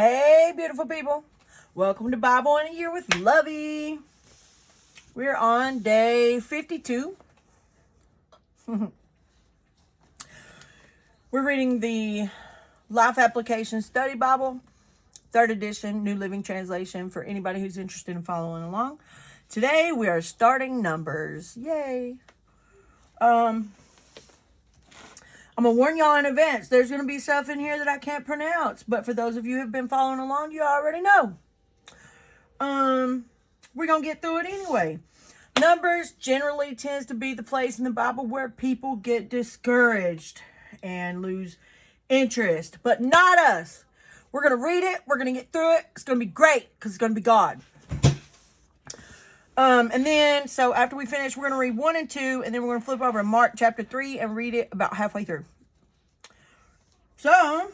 Hey, beautiful people. Welcome to Bible in a Year with Lovie. We're on day 52. We're reading the Life Application Study Bible, 3rd edition, New Living Translation, for anybody who's interested in following along. Today, we are starting Numbers. Yay. I'm going to warn y'all in advance. There's going to be stuff in here that I can't pronounce. But for those of you who have been following along, you already know. We're going to get through it anyway. Numbers generally tends to be the place in the Bible where people get discouraged and lose interest. But not us. We're going to read it. We're going to get through it. It's going to be great because it's going to be God. And then, so after we finish, we're going to read 1 and 2, and then we're going to flip over to Mark chapter 3 and read it about halfway through. So,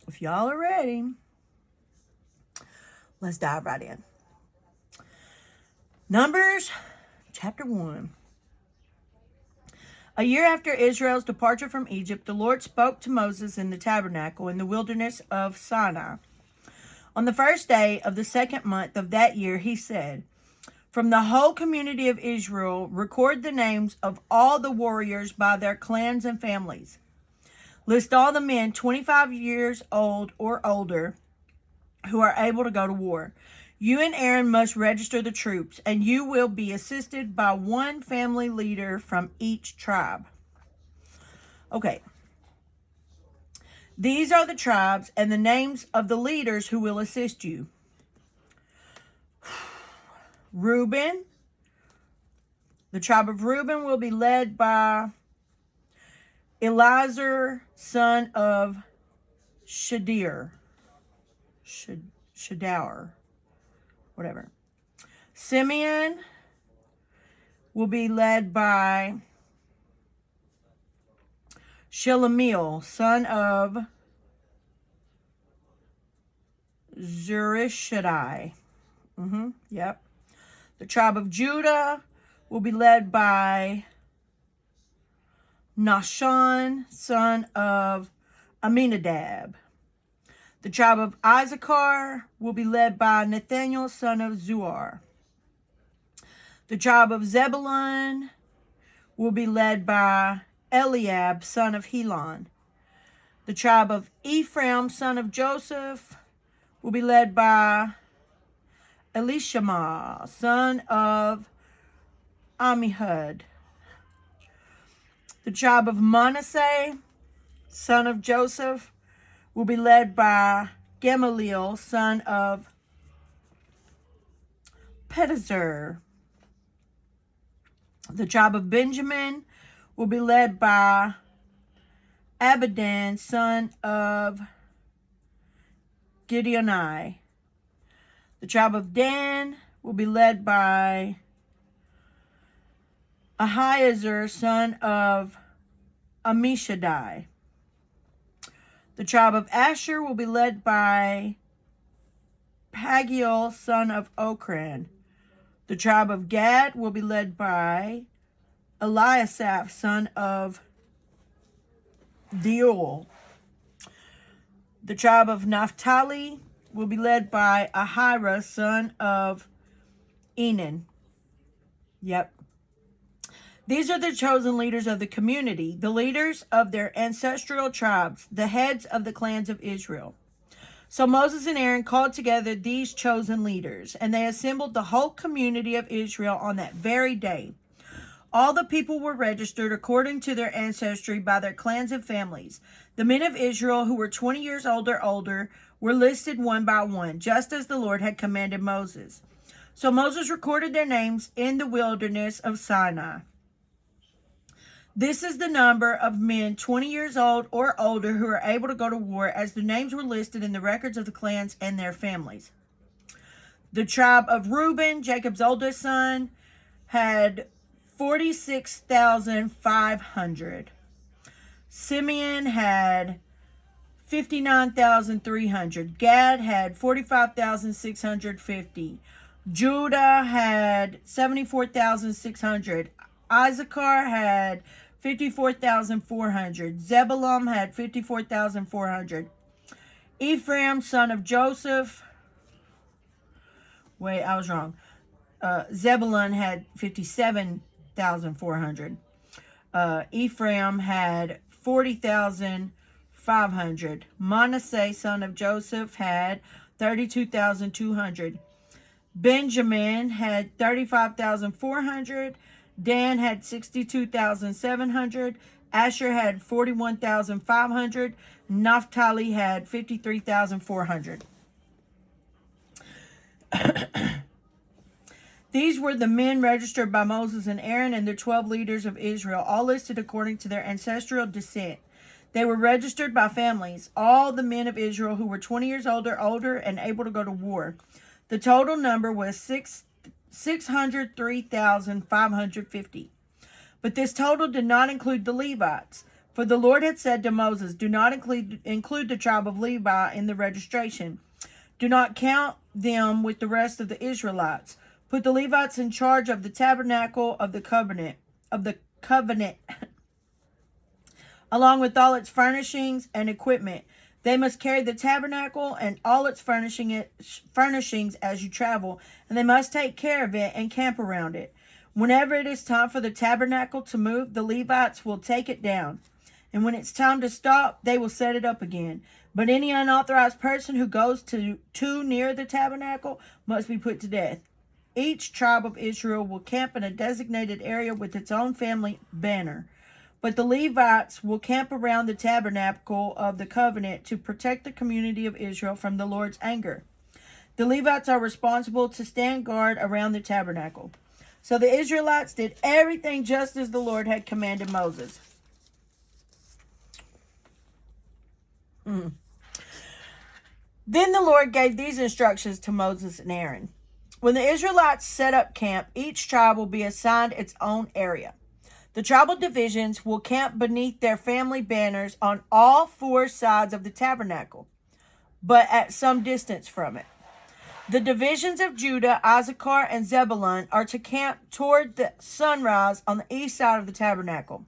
if y'all are ready, let's dive right in. Numbers chapter 1. A year after Israel's departure from Egypt, the Lord spoke to Moses in the tabernacle in the wilderness of Sinai. On the first day of the 2nd month of that year, he said, "From the whole community of Israel, record the names of all the warriors by their clans and families. List all the men 25 years old or older who are able to go to war. You and Aaron must register the troops, and you will be assisted by one family leader from each tribe." Okay. These are the tribes and the names of the leaders who will assist you. Reuben. The tribe of Reuben will be led by Eliezer, son of Shadir. Shadaur. Whatever. Simeon will be led by Shelemiel, son of Zurishaddai. Yep. The tribe of Judah will be led by Nahshon, son of Aminadab. The tribe of Issachar will be led by Nathaniel, son of Zuar. The tribe of Zebulun will be led by Eliab, son of Helon. The tribe of Ephraim, son of Joseph, will be led by Elishama, son of Ammihud. The tribe of Manasseh, son of Joseph, will be led by Gamaliel, son of Pedazur. The tribe of Benjamin will be led by Abidan, son of Gideoni. The tribe of Dan will be led by Ahiezer, son of Ammishaddai. The tribe of Asher will be led by Pagiel, son of Okran. The tribe of Gad will be led by Eliasaph, son of Deuel. The tribe of Naphtali will be led by Ahira, son of Enan. Yep. These are the chosen leaders of the community, the leaders of their ancestral tribes, the heads of the clans of Israel. So Moses and Aaron called together these chosen leaders, and they assembled the whole community of Israel on that very day. All the people were registered according to their ancestry by their clans and families. The men of Israel who were 20 years old or older were listed one by one, just as the Lord had commanded Moses. So Moses recorded their names in the wilderness of Sinai. This is the number of men 20 years old or older who are able to go to war, as the names were listed in the records of the clans and their families. The tribe of Reuben, Jacob's oldest son, had 46,500. Simeon had 59,300. Gad had 45,650. Judah had 74,600. Issachar had 54,400. Zebulun had 54,400. Ephraim, son of Joseph. Wait, I was wrong. Zebulun had 57,400. Ephraim had 40,500. Manasseh, son of Joseph, had 32,200. Benjamin had 35,400. Dan had 62,700. Asher had 41,500. Naphtali had 53,400. These were the men registered by Moses and Aaron and the 12 leaders of Israel, all listed according to their ancestral descent. They were registered by families, all the men of Israel who were 20 years old or older and able to go to war. The total number was 603,550. But this total did not include the Levites. For the Lord had said to Moses, do not include the tribe of Levi in the registration. Do not count them with the rest of the Israelites. Put the Levites in charge of the tabernacle of the covenant, along with all its furnishings and equipment. They must carry the tabernacle and all its furnishings as you travel, and they must take care of it and camp around it. Whenever it is time for the tabernacle to move, the Levites will take it down. And when it's time to stop, they will set it up again. But any unauthorized person who goes too near the tabernacle must be put to death. Each tribe of Israel will camp in a designated area with its own family banner. But the Levites will camp around the tabernacle of the covenant to protect the community of Israel from the Lord's anger. The Levites are responsible to stand guard around the tabernacle. So the Israelites did everything just as the Lord had commanded Moses. Then the Lord gave these instructions to Moses and Aaron. When the Israelites set up camp, each tribe will be assigned its own area. The tribal divisions will camp beneath their family banners on all four sides of the tabernacle, but at some distance from it. The divisions of Judah, Issachar, and Zebulun are to camp toward the sunrise on the east side of the tabernacle.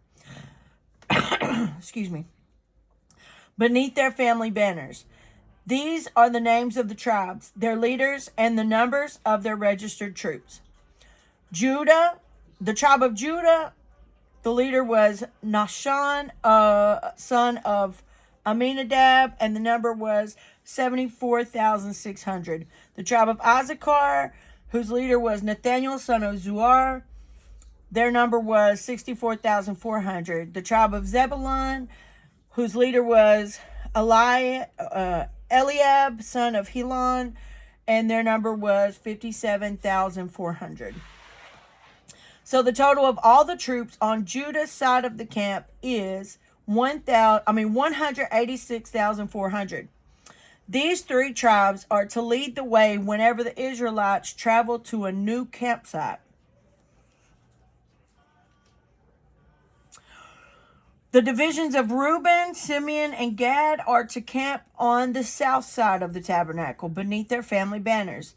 Excuse me. Beneath their family banners. These are the names of the tribes, their leaders, and the numbers of their registered troops. Judah, the tribe of Judah, the leader was Nahshon, son of Aminadab, and the number was 74,600. The tribe of Issachar, whose leader was Nathaniel, son of Zuar, their number was 64,400. The tribe of Zebulun, whose leader was Eliab, son of Helon, and their number was 57,400. So the total of all the troops on Judah's side of the camp is 186,400. These three tribes are to lead the way whenever the Israelites travel to a new campsite. The divisions of Reuben, Simeon, and Gad are to camp on the south side of the tabernacle beneath their family banners.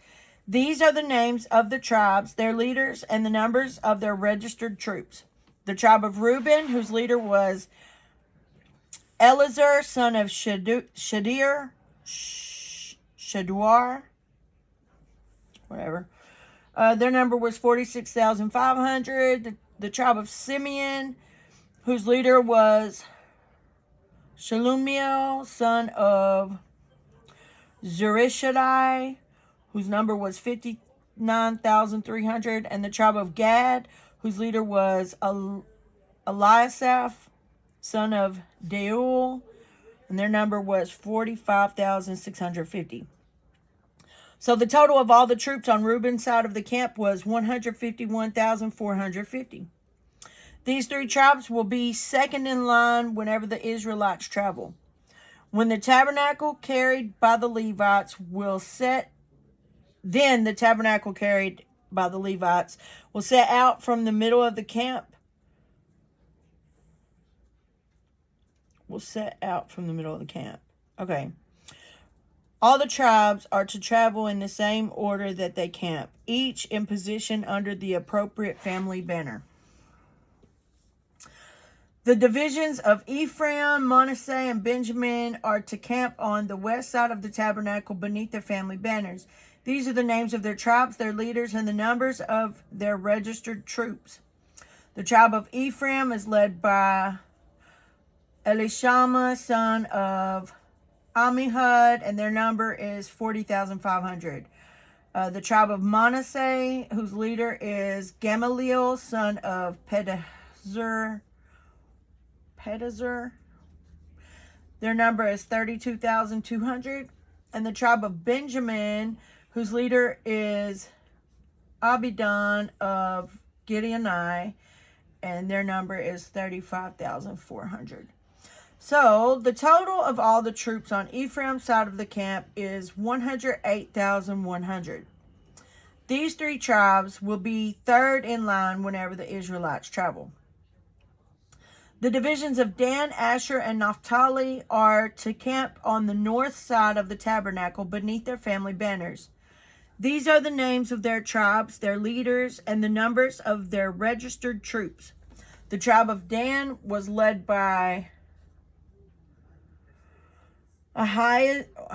These are the names of the tribes, their leaders, and the numbers of their registered troops. The tribe of Reuben, whose leader was Elazar, son of Shaduar, whatever. Their number was 46,500. The tribe of Simeon, whose leader was Shalumiel, son of Zurishaddai, whose number was 59,300, and the tribe of Gad, whose leader was Eliasaph, son of Deuel, and their number was 45,650. So the total of all the troops on Reuben's side of the camp was 151,450. These three tribes will be second in line whenever the Israelites travel. When the tabernacle carried by the Levites will set out from the middle of the camp. Okay. All the tribes are to travel in the same order that they camp, each in position under the appropriate family banner. The divisions of Ephraim, Manasseh, and Benjamin are to camp on the west side of the tabernacle beneath their family banners. These are the names of their tribes, their leaders, and the numbers of their registered troops. The tribe of Ephraim is led by Elishama, son of Ammihud, and their number is 40,500. The tribe of Manasseh, whose leader is Gamaliel, son of Pedazur. Their number is 32,200. And the tribe of Benjamin, whose leader is Abidan of Gideoni, and their number is 35,400. So the total of all the troops on Ephraim's side of the camp is 108,100. These three tribes will be third in line whenever the Israelites travel. The divisions of Dan, Asher, and Naphtali are to camp on the north side of the tabernacle beneath their family banners. These are the names of their tribes, their leaders, and the numbers of their registered troops. The tribe of Dan was led by Ahiezer,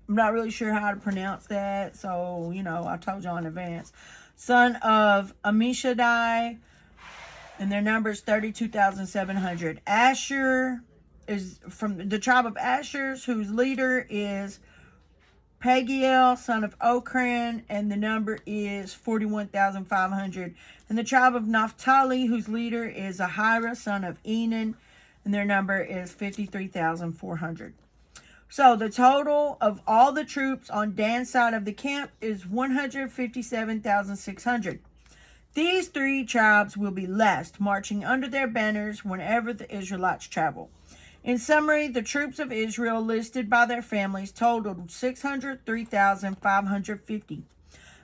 I'm not really sure how to pronounce that, so, I told y'all in advance. Son of Ammishaddai, and their number is 32,700. Asher is from the tribe of Asher's, whose leader is Pagiel, son of Okran, and the number is 41,500. And the tribe of Naphtali, whose leader is Ahira, son of Enan, and their number is 53,400. So the total of all the troops on Dan's side of the camp is 157,600. These three tribes will be last, marching under their banners whenever the Israelites travel. In summary, the troops of Israel listed by their families totaled 603,550.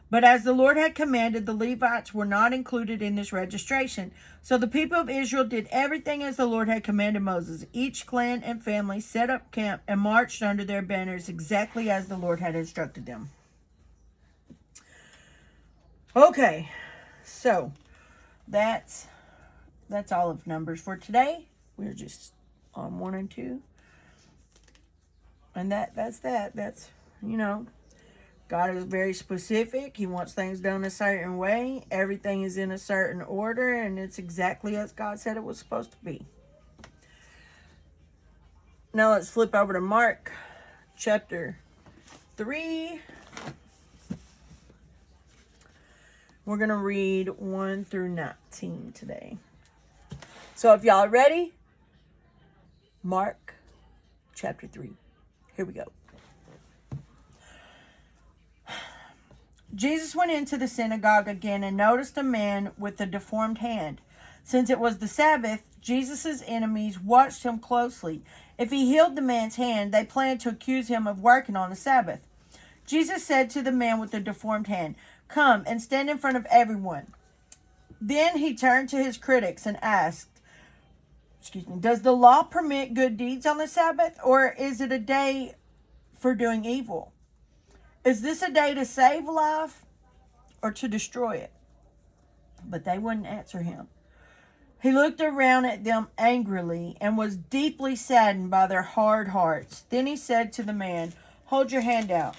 But as the Lord had commanded, the Levites were not included in this registration. So the people of Israel did everything as the Lord had commanded Moses. Each clan and family set up camp and marched under their banners exactly as the Lord had instructed them. Okay, so that's all of Numbers for today. We're just on 1 and 2. And that's that. That's, God is very specific. He wants things done a certain way. Everything is in a certain order, and it's exactly as God said it was supposed to be. Now let's flip over to Mark chapter 3. We're going to read 1 through 19 today. So if y'all are ready, Mark chapter 3. Here we go. Jesus went into the synagogue again and noticed a man with a deformed hand. Since it was the Sabbath, Jesus' enemies watched him closely. If he healed the man's hand, they planned to accuse him of working on the Sabbath. Jesus said to the man with the deformed hand, "Come and stand in front of everyone." Then he turned to his critics and asked, "Does the law permit good deeds on the Sabbath, or is it a day for doing evil? Is this a day to save life or to destroy it?" But they wouldn't answer him. He looked around at them angrily and was deeply saddened by their hard hearts. Then he said to the man, "Hold your hand out."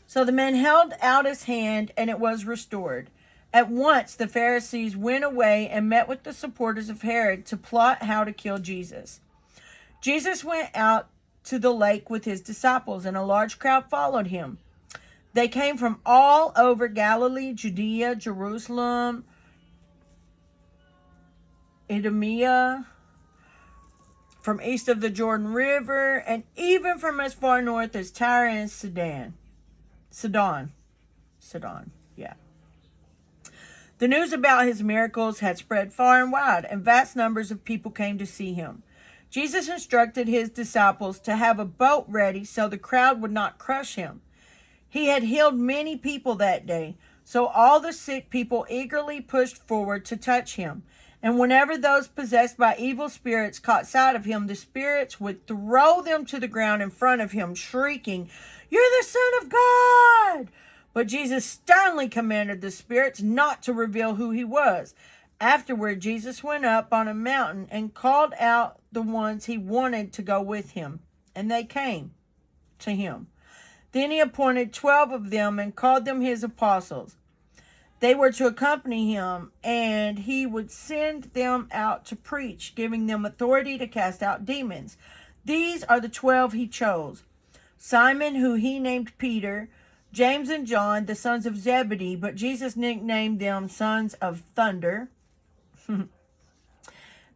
So the man held out his hand, and it was restored. At once the Pharisees went away and met with the supporters of Herod to plot how to kill Jesus. Jesus went out to the lake with his disciples, and a large crowd followed him. They came from all over Galilee, Judea, Jerusalem, Idumea, from east of the Jordan River, and even from as far north as Tyre and Sidon. Yeah. The news about his miracles had spread far and wide, and vast numbers of people came to see him. Jesus instructed his disciples to have a boat ready so the crowd would not crush him. He had healed many people that day, so all the sick people eagerly pushed forward to touch him. And whenever those possessed by evil spirits caught sight of him, the spirits would throw them to the ground in front of him, shrieking, "You're the Son of God!" But Jesus sternly commanded the spirits not to reveal who he was. Afterward, Jesus went up on a mountain and called out the ones he wanted to go with him, and they came to him. Then he appointed 12 of them and called them his apostles. They were to accompany him, and he would send them out to preach, giving them authority to cast out demons. These are the 12 he chose: Simon, who he named Peter, James and John, the sons of Zebedee, but Jesus nicknamed them sons of thunder,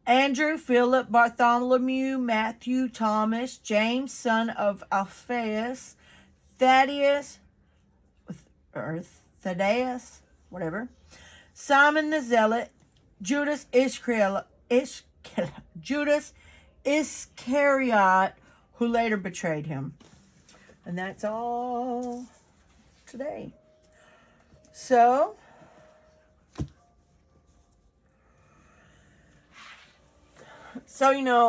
Andrew, Philip, Bartholomew, Matthew, Thomas, James, son of Alphaeus, Thaddeus, whatever, Simon the Zealot, Judas Iscariot, who later betrayed him. And that's all today. So,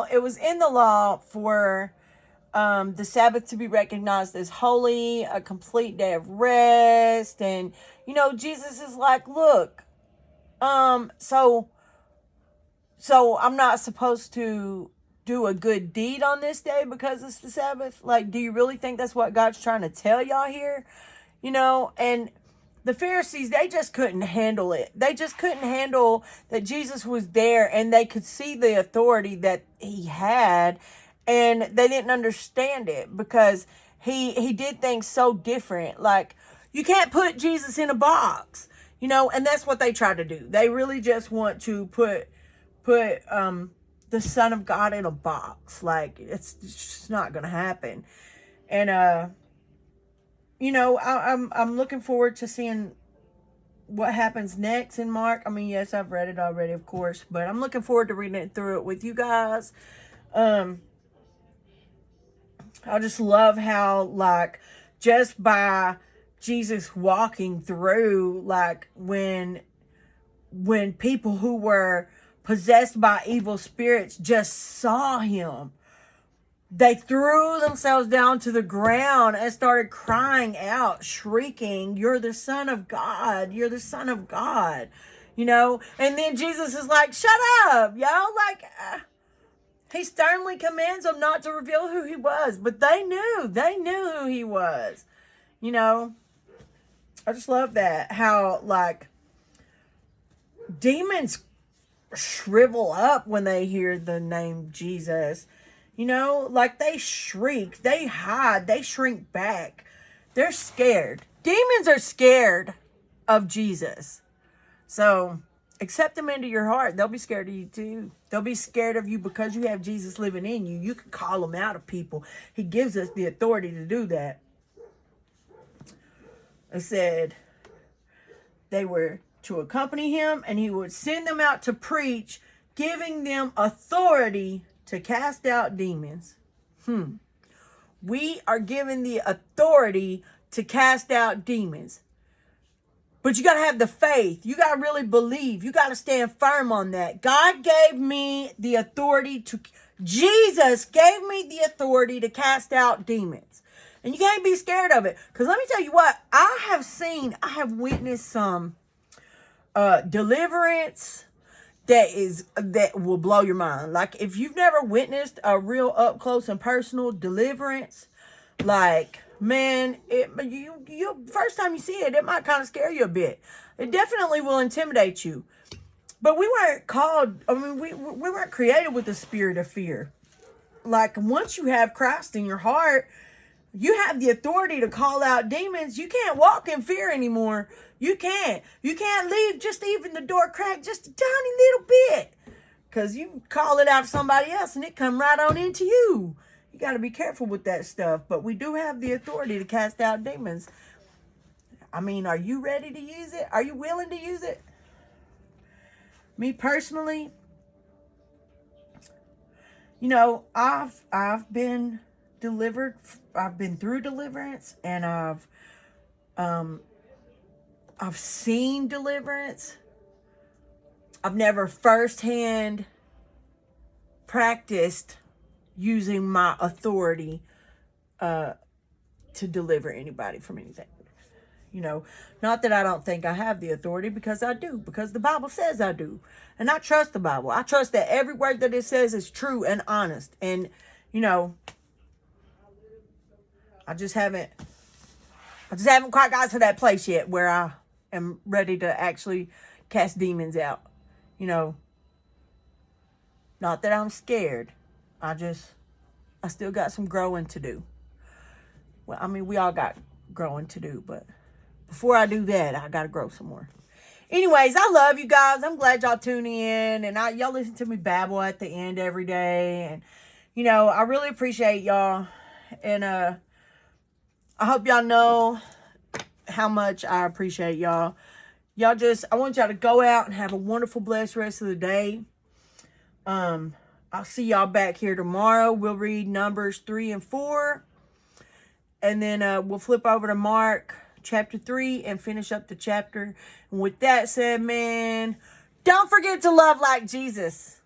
it was in the law for the Sabbath to be recognized as holy, a complete day of rest. And, Jesus is like, look, so I'm not supposed to do a good deed on this day because it's the Sabbath? Like, do you really think that's what God's trying to tell y'all here? And the Pharisees, they just couldn't handle it. They just couldn't handle that Jesus was there, and they could see the authority that he had, and they didn't understand it because he did things so different. Like, you can't put Jesus in a box, and that's what they try to do. They really just want to put the Son of God in a box. Like, it's just not going to happen. And, I'm looking forward to seeing what happens next in Mark. I mean, yes, I've read it already, of course, but I'm looking forward to reading it through it with you guys. I just love how, like, just by Jesus walking through, like, when people who were possessed by evil spirits just saw him, they threw themselves down to the ground and started crying out, shrieking, "You're the Son of God. You're the Son of God." And then Jesus is like, "Shut up, y'all." Like, he sternly commands them not to reveal who he was, but they knew who he was. I just love that, how, like, demons shrivel up when they hear the name Jesus. Like, they shriek, they hide, they shrink back. They're scared. Demons are scared of Jesus. So, accept them into your heart. They'll be scared of you too. They'll be scared of you because you have Jesus living in you. You can call them out of people. He gives us the authority to do that. I said they were to accompany him, and he would send them out to preach, giving them authority to cast out demons. We are given the authority to cast out demons. But you got to have the faith. You got to really believe. You got to stand firm on that. God gave me the authority Jesus gave me the authority to cast out demons. And you can't be scared of it. Because let me tell you what, I have witnessed some deliverance that will blow your mind. Like, if you've never witnessed a real up close and personal deliverance, like, man, you first time you see it, it might kind of scare you a bit. It definitely will intimidate you. But we weren't called, we weren't created with the spirit of fear. Like, once you have Christ in your heart, you have the authority to call out demons. You can't walk in fear anymore. You can't leave just even the door cracked just a tiny little bit, because you call it out to somebody else and it come right on into you. You got to be careful with that stuff. But we do have the authority to cast out demons. I mean, are you ready to use it? Are you willing to use it? Me personally, I've been delivered. I've been through deliverance, and I've seen deliverance. I've never firsthand practiced using my authority to deliver anybody from anything. You know, not that I don't think I have the authority, because I do, because the Bible says I do. And I trust the Bible. I trust that every word that it says is true and honest. And, you know, I just haven't quite got to that place yet where I am ready to actually cast demons out. You know, not that I'm scared. I still got some growing to do. Well, I mean, we all got growing to do, but before I do that, I got to grow some more. Anyways, I love you guys. I'm glad y'all tuning in, and y'all listen to me babble at the end every day. And, you know, I really appreciate y'all. And I hope y'all know how much I appreciate y'all. I want y'all to go out and have a wonderful, blessed rest of the day. I'll see y'all back here tomorrow. We'll read Numbers 3 and 4. And then we'll flip over to Mark chapter 3 and finish up the chapter. And with that said, man, don't forget to love like Jesus.